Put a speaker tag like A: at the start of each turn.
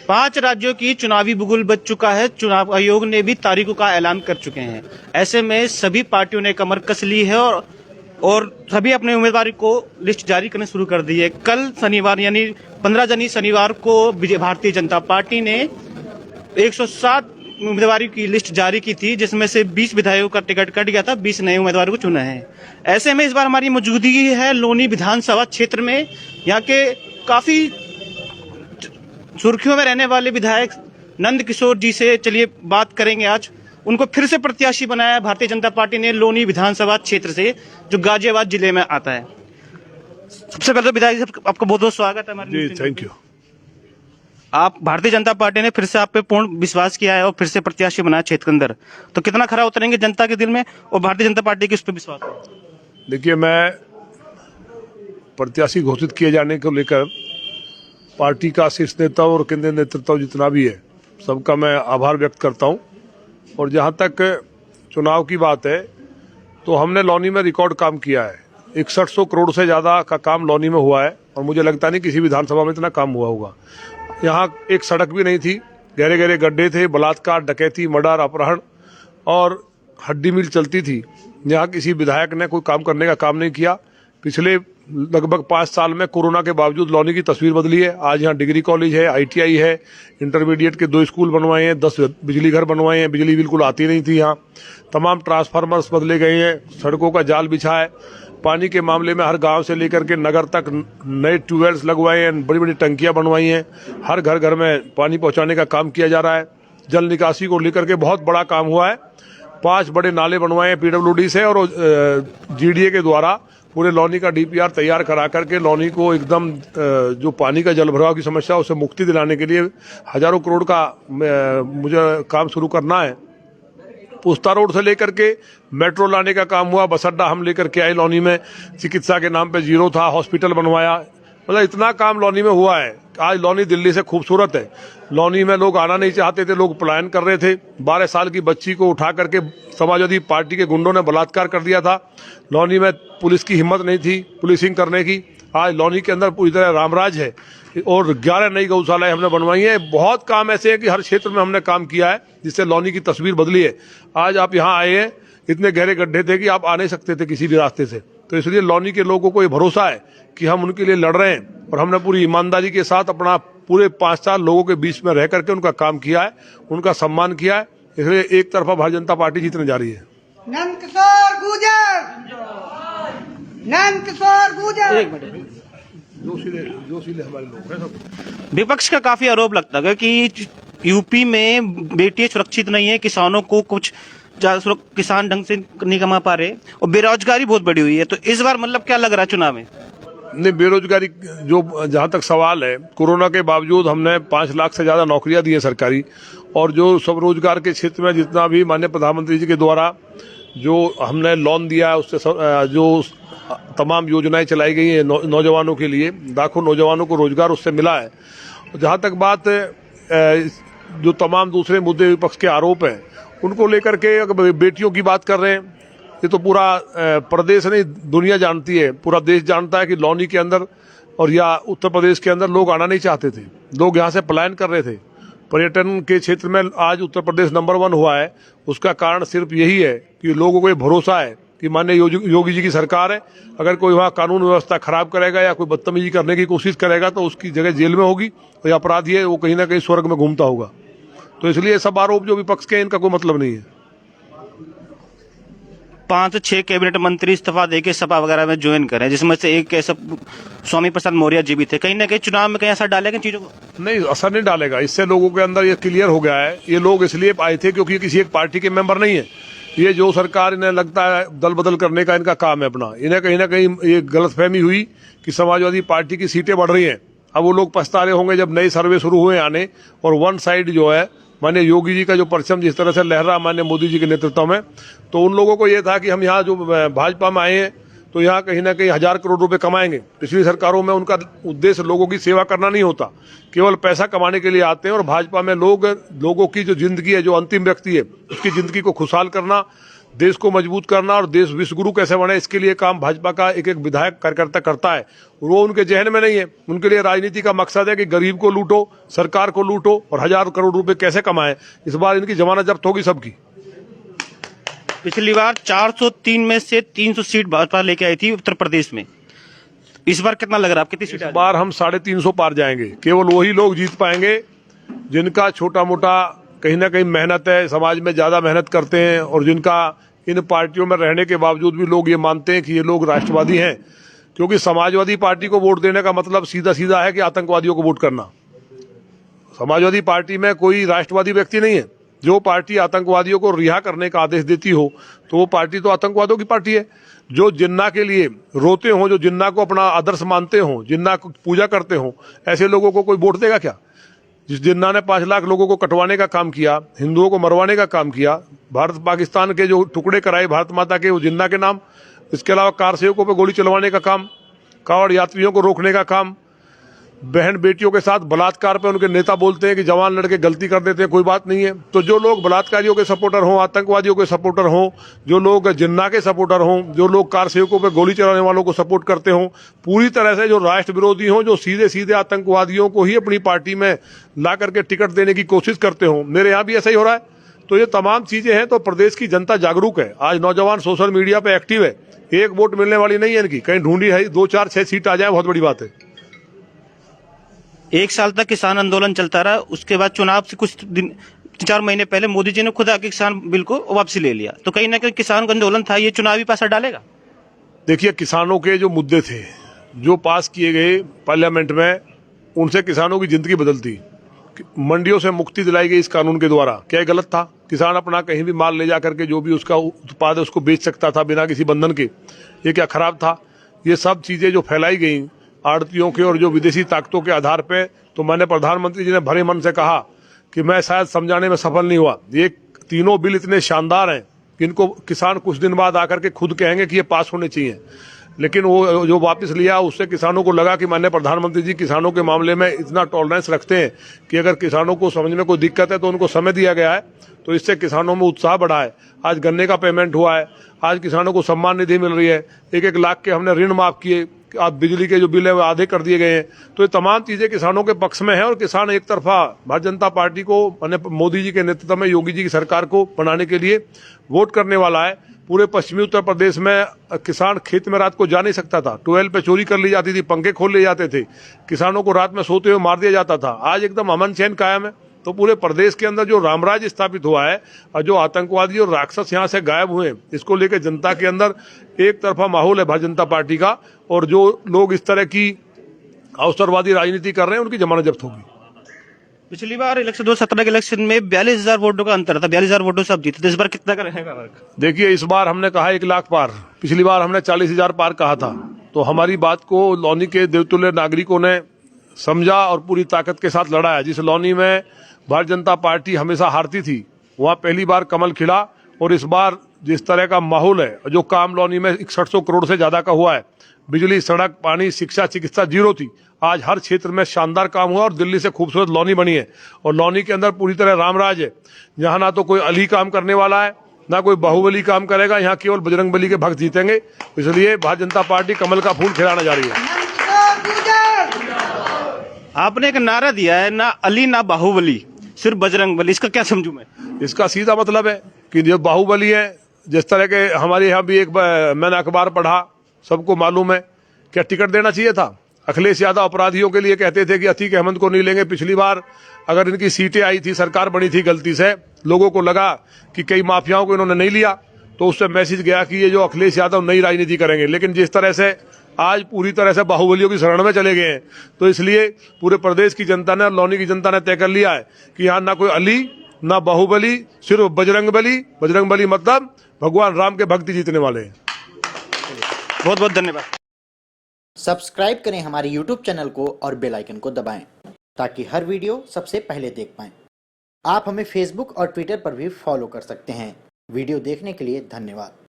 A: 5 राज्यों की चुनावी बुगुल बज चुका है। चुनाव आयोग ने भी तारीखों का ऐलान कर चुके हैं। ऐसे में सभी पार्टियों ने कमर कस ली है और सभी अपने उम्मीदवार को लिस्ट जारी करने शुरू कर दी है। कल शनिवार यानी 15 जनवरी शनिवार को भारतीय जनता पार्टी ने 107 उम्मीदवारों की लिस्ट जारी की थी, जिसमें से 20 विधायकों का टिकट कट गया था, 20 नए उम्मीदवारों को चुना है। ऐसे में इस बार हमारी मौजूदगी है लोनी विधानसभा क्षेत्र में। यहाँ के काफी सुर्खियों में रहने वाले विधायक नंद किशोर जी से चलिए बात करेंगे। आज उनको फिर से प्रत्याशी बनाया है भारतीय जनता पार्टी ने लोनी विधानसभा क्षेत्र से, जो गाजियाबाद जिले में आता है। सबसे पहले तो विधायक साहब आपका बहुत बहुत स्वागत है हमारे।
B: जी थैंक यू।
A: आप भारतीय जनता पार्टी ने फिर से आप पे पूर्ण विश्वास किया है और फिर से प्रत्याशी बनाया क्षेत्र के अंदर, तो कितना खरा उतरेंगे जनता के दिल में और भारतीय जनता पार्टी की उस पर विश्वास है?
B: देखिए, मैं प्रत्याशी घोषित किए जाने को लेकर पार्टी का शीर्ष नेता और केंद्रीय नेतृत्व जितना भी है सबका मैं आभार व्यक्त करता हूं। और जहां तक चुनाव की बात है तो हमने लौनी में रिकॉर्ड काम किया है। 6100 करोड़ से ज़्यादा का काम लौनी में हुआ है और मुझे लगता नहीं किसी विधानसभा में इतना काम हुआ होगा। यहाँ एक सड़क भी नहीं थी, गहरे गहरे गड्ढे थे, बलात्कार, डकैती, मर्डर, अपहरण और हड्डी मिल चलती थी। यहाँ किसी विधायक ने कोई काम करने का काम नहीं किया। पिछले लगभग 5 साल में कोरोना के बावजूद लौनी की तस्वीर बदली है। आज यहाँ डिग्री कॉलेज है, ITI है, इंटरमीडिएट के 2 स्कूल बनवाए हैं, 10 बिजली घर बनवाए हैं। बिजली बिल्कुल आती नहीं थी यहाँ। तमाम ट्रांसफार्मर्स बदले गए हैं, सड़कों का जाल बिछा है। पानी के मामले में हर गांव से लेकर के नगर तक नए ट्यूबवेल्स लगवाए हैं, बड़ी बड़ी टंकियां बनवाई हैं। हर घर घर में पानी पहुंचाने का काम किया जा रहा है। जल निकासी को लेकर के बहुत बड़ा काम हुआ है। 5 बड़े नाले बनवाए हैं PWD से और GDA के द्वारा पूरे लौनी का DPR तैयार करा करके लौनी को एकदम जो पानी का जल भराव की समस्या उसे मुक्ति दिलाने के लिए हजारों करोड़ का मुझे काम शुरू करना है। पुस्ता रोड से लेकर के मेट्रो लाने का काम हुआ, बस अड्डा हम लेकर के आए लौनी में, चिकित्सा के नाम पे 0 था, हॉस्पिटल बनवाया। मतलब इतना काम लौनी में हुआ है। आज लौनी दिल्ली से खूबसूरत है। लौनी में लोग आना नहीं चाहते थे, लोग पलायन कर रहे थे। 12 साल की बच्ची को उठा करके समाजवादी पार्टी के गुंडों ने बलात्कार कर दिया था। लौनी में पुलिस की हिम्मत नहीं थी पुलिसिंग करने की। आज लौनी के अंदर पूरी तरह रामराज है और 11 नई गौशालाएं हमने बनवाई हैं। बहुत काम ऐसे है कि हर क्षेत्र में हमने काम किया है जिससे लौनी की तस्वीर बदली है। आज आप यहाँ आए हैं, इतने गहरे गड्ढे थे कि आप आ नहीं सकते थे किसी भी रास्ते से, तो इसलिए लौनी के लोगों को ये भरोसा है कि हम उनके लिए लड़ रहे हैं और हमने पूरी ईमानदारी के साथ अपना पूरे 5 साल लोगों के बीच में रह करके उनका काम किया है, उनका सम्मान किया है। इसलिए एक तरफा भारतीय जनता पार्टी जीतने जा रही है।
C: नंद किशोर गुर्जर, नंद किशोर गुर्जर।
A: एक मिनट,
B: जोशीले हमारे लोग हैं सब।
A: विपक्ष का काफी आरोप लगता है कि यूपी में बेटियां सुरक्षित नहीं है, किसानों को कुछ किसान ढंग से नहीं कमा पा रहे और बेरोजगारी बहुत बढ़ी हुई है। तो इस बार मतलब क्या लग रहा है चुनाव में?
B: नहीं, बेरोजगारी जो जहाँ तक सवाल है, कोरोना के बावजूद हमने 5 लाख से ज़्यादा नौकरियां दी हैं सरकारी। और जो सब रोजगार के क्षेत्र में जितना भी माननीय प्रधानमंत्री जी के द्वारा जो हमने लोन दिया है, उससे जो तमाम योजनाएं चलाई गई हैं नौजवानों के लिए, लाखों नौजवानों को रोजगार उससे मिला है। जहाँ तक बात जो तमाम दूसरे मुद्दे विपक्ष के आरोप हैं उनको लेकर के, अगर बेटियों की बात कर रहे हैं, ये तो पूरा प्रदेश नहीं दुनिया जानती है, पूरा देश जानता है कि लौनी के अंदर और या उत्तर प्रदेश के अंदर लोग आना नहीं चाहते थे, लोग यहाँ से पलायन कर रहे थे। पर्यटन के क्षेत्र में आज उत्तर प्रदेश नंबर 1 हुआ है। उसका कारण सिर्फ यही है कि लोगों को ये भरोसा है कि माननीय योगी जी की सरकार है। अगर कोई वहाँ कानून व्यवस्था खराब करेगा या कोई बदतमीजी करने की कोशिश करेगा तो उसकी जगह जेल में होगी और अपराधी है वो कहीं ना कहीं स्वर्ग में घूमता होगा। तो इसलिए सब आरोप जो विपक्ष के इनका कोई मतलब नहीं है।
A: 5-6 कैबिनेट मंत्री इस्तीफा देके सपा वगैरह में ज्वाइन करें, जिसमें से एक ऐसा स्वामी प्रसाद मौर्य जी भी थे। कहीं ना कहीं चुनाव में कहीं असर डालेगा चीजों को?
B: नहीं, असर नहीं डालेगा। इससे लोगों के अंदर ये क्लियर हो गया है। ये लोग इसलिए आए थे क्योंकि किसी एक पार्टी के मेंबर नहीं है। ये जो सरकार इन्हें लगता है दल बदल करने का इनका काम है अपना। इन्हें कहीं ना कहीं ये गलतफहमी हुई कि समाजवादी पार्टी की सीटें बढ़ रही हैं। अब वो लोग पछता रहे होंगे जब नए सर्वे शुरू हुए आने और वन साइड जो है माननीय योगी जी का जो परचम जिस तरह से लहरा माननीय मोदी जी के नेतृत्व में, तो उन लोगों को ये था कि हम यहाँ जो भाजपा में आए हैं तो यहाँ कहीं ना कहीं 1000 करोड़ रुपए कमाएंगे। पिछली सरकारों में उनका उद्देश्य लोगों की सेवा करना नहीं होता, केवल पैसा कमाने के लिए आते हैं। और भाजपा में लोगों की जो जिंदगी है, जो अंतिम व्यक्ति है, उसकी जिंदगी को खुशहाल करना, देश को मजबूत करना और देश विश्वगुरु कैसे बने, इसके लिए काम भाजपा का एक एक विधायक कार्यकर्ता करता है। वो उनके जहन में नहीं है। उनके लिए राजनीति का मकसद है कि गरीब को लूटो, सरकार को लूटो और हजार करोड़ रुपए कैसे कमाए। इस बार इनकी जमानत जब्त होगी सबकी।
A: पिछली बार 403 में से 300 सीट भाजपा लेके आई थी उत्तर प्रदेश में। इस बार कितना लग रहा है, आप कितनी सीट?
B: इस बार हम 350 पार जाएंगे। केवल वही लोग जीत पाएंगे जिनका छोटा मोटा कहीं ना कहीं मेहनत है, समाज में ज्यादा मेहनत करते हैं और जिनका इन पार्टियों में रहने के बावजूद भी लोग ये मानते हैं कि ये लोग राष्ट्रवादी हैं। क्योंकि समाजवादी पार्टी को वोट देने का मतलब सीधा सीधा है कि आतंकवादियों को वोट करना। समाजवादी पार्टी में कोई राष्ट्रवादी व्यक्ति नहीं है। जो पार्टी आतंकवादियों को रिहा करने का आदेश देती हो तो वो पार्टी तो आतंकवादियों की पार्टी है। जो जिन्ना के लिए रोते हों, जो जिन्ना को अपना आदर्श मानते हों, जिन्ना को पूजा करते हों, ऐसे लोगों को कोई वोट देगा क्या? जिस जिन्ना ने 5 लाख लोगों को कटवाने का काम किया, हिंदुओं को मरवाने का काम किया, भारत पाकिस्तान के जो टुकड़े कराए भारत माता के, वो जिन्ना के नाम, इसके अलावा कार सेवकों पर गोली चलवाने का काम, कावड़ यात्रियों को रोकने का काम, बहन बेटियों के साथ बलात्कार पे उनके नेता बोलते हैं कि जवान लड़के गलती कर देते हैं, कोई बात नहीं है। तो जो लोग बलात्कारियों के सपोर्टर हों, आतंकवादियों के सपोर्टर हों, जो लोग जिन्ना के सपोर्टर हों, जो लोग कार सेवकों पे गोली चलाने वालों को सपोर्ट करते हों, पूरी तरह से जो राष्ट्र विरोधी हों, जो सीधे सीधे आतंकवादियों को ही अपनी पार्टी में ला करके टिकट देने की कोशिश करते हों, मेरे यहाँ भी ऐसा ही हो रहा है। तो ये तमाम चीजें हैं। तो प्रदेश की जनता जागरूक है। आज नौजवान सोशल मीडिया पे एक्टिव है। एक वोट मिलने वाली नहीं है इनकी, कहीं ढूंढी है 2, 4, 6 सीट आ जाए, बहुत बड़ी बात है।
A: 1 साल तक किसान आंदोलन चलता रहा। उसके बाद चुनाव से कुछ दिन 4 महीने पहले मोदी जी ने खुद आके किसान बिल को वापसी ले लिया। तो कहीं ना कहीं किसान का आंदोलन था, ये चुनावी पे असर डालेगा?
B: देखिए, किसानों के जो मुद्दे थे जो पास किए गए पार्लियामेंट में, उनसे किसानों की जिंदगी बदलती। मंडियों से मुक्ति दिलाई गई इस कानून के द्वारा। क्या गलत था? किसान अपना कहीं भी माल ले जा करके जो भी उसका उत्पाद है उसको बेच सकता था बिना किसी बंधन के। ये क्या खराब था? ये सब चीजें जो फैलाई गई आड़तियों के और जो विदेशी ताकतों के आधार पे, तो मैंने प्रधानमंत्री जी ने भरे मन से कहा कि मैं शायद समझाने में सफल नहीं हुआ। ये तीनों बिल इतने शानदार हैं कि इनको किसान कुछ दिन बाद आकर के खुद कहेंगे कि ये पास होने चाहिए। लेकिन वो जो वापस लिया, उससे किसानों को लगा कि माननीय प्रधानमंत्री जी किसानों के मामले में इतना टॉलरेंस रखते हैं कि अगर किसानों को समझ में कोई दिक्कत है तो उनको समय दिया गया है। तो इससे किसानों में उत्साह बढ़ा है। आज गन्ने का पेमेंट हुआ है, आज किसानों को सम्मान निधि मिल रही है, 1-1 लाख के हमने ऋण माफ किए, आज बिजली के जो बिल है वो आधे कर दिए गए हैं। तो ये तमाम चीजें किसानों के पक्ष में है और किसान एक तरफा भारतीय जनता पार्टी को, मोदी जी के नेतृत्व में योगी जी की सरकार को बनाने के लिए वोट करने वाला है। पूरे पश्चिमी उत्तर प्रदेश में किसान खेत में रात को जा नहीं सकता था। ट्यूबवेल पे चोरी कर ली जाती थी, पंखे खोल लिए जाते थे, किसानों को रात में सोते हुए मार दिया जाता था। आज एकदम अमन चैन कायम है। तो पूरे प्रदेश के अंदर जो रामराज स्थापित हुआ है और जो आतंकवादी और राक्षस यहाँ से गायब हुए, इसको लेकर जनता के अंदर एक तरफा माहौल है भारतीय जनता पार्टी का। और जो लोग इस तरह की अवसरवादी राजनीति कर रहे हैं, उनकी जमानत जब्त होगी।
A: पिछली बार 2017 के इलेक्शन में 42,000 वोटों का अंतर था, 42,000 वोटों से अब जीते। तो इस बार कितना का रहेगा फर्क?
B: देखिए, इस बार हमने कहा 1 लाख पार, पिछली बार हमने 40,000 पार कहा था। तो हमारी बात को लौनी के देवतुल्य नागरिकों ने समझा और पूरी ताकत के साथ लड़ा है। जिस लौनी में भारतीय जनता पार्टी हमेशा हारती थी, वहां पहली बार कमल खिला। और इस बार जिस तरह का माहौल है, जो काम लौनी में 6100 करोड़ से ज्यादा का हुआ है, बिजली, सड़क, पानी, शिक्षा, चिकित्सा जीरो थी, आज हर क्षेत्र में शानदार काम हुआ और दिल्ली से खूबसूरत लौनी बनी है। और लौनी के अंदर पूरी तरह रामराज है। यहाँ ना तो कोई अली काम करने वाला है, ना कोई बाहुबली काम करेगा। यहाँ केवल बजरंगबली के भक्त जीतेंगे। इसलिए भारतीय जनता पार्टी कमल का फूल खिलाने जा रही है।
A: आपने एक नारा दिया है, ना अली ना बाहुबली, सिर्फ बजरंगबली। इसका क्या समझूं मैं?
B: इसका सीधा मतलब है कि जो बाहुबली है, जिस तरह के हमारे यहाँ भी एक मैंने अखबार पढ़ा, सबको मालूम है, क्या टिकट देना चाहिए था? अखिलेश यादव अपराधियों के लिए कहते थे कि अतीक अहमद को नहीं लेंगे। पिछली बार अगर इनकी सीटें आई थी, सरकार बनी थी, गलती से लोगों को लगा कि कई माफियाओं को इन्होंने नहीं लिया, तो उससे मैसेज गया कि ये जो अखिलेश यादव नई राजनीति करेंगे। लेकिन जिस तरह से आज पूरी तरह से बाहुबलियों की शरण में चले गए हैं, तो इसलिए पूरे प्रदेश की जनता ने, लौनी की जनता ने तय कर लिया है कि यहाँ ना कोई अली ना बाहुबली, सिर्फ बजरंगबली। बजरंगबली मतलब भगवान राम के भक्ति जीतने वाले हैं।
A: बहुत बहुत धन्यवाद।
D: सब्सक्राइब करें हमारे YouTube चैनल को और बेल आइकन को दबाएं ताकि हर वीडियो सबसे पहले देख पाएं। आप हमें Facebook और Twitter पर भी फॉलो कर सकते हैं। वीडियो देखने के लिए धन्यवाद।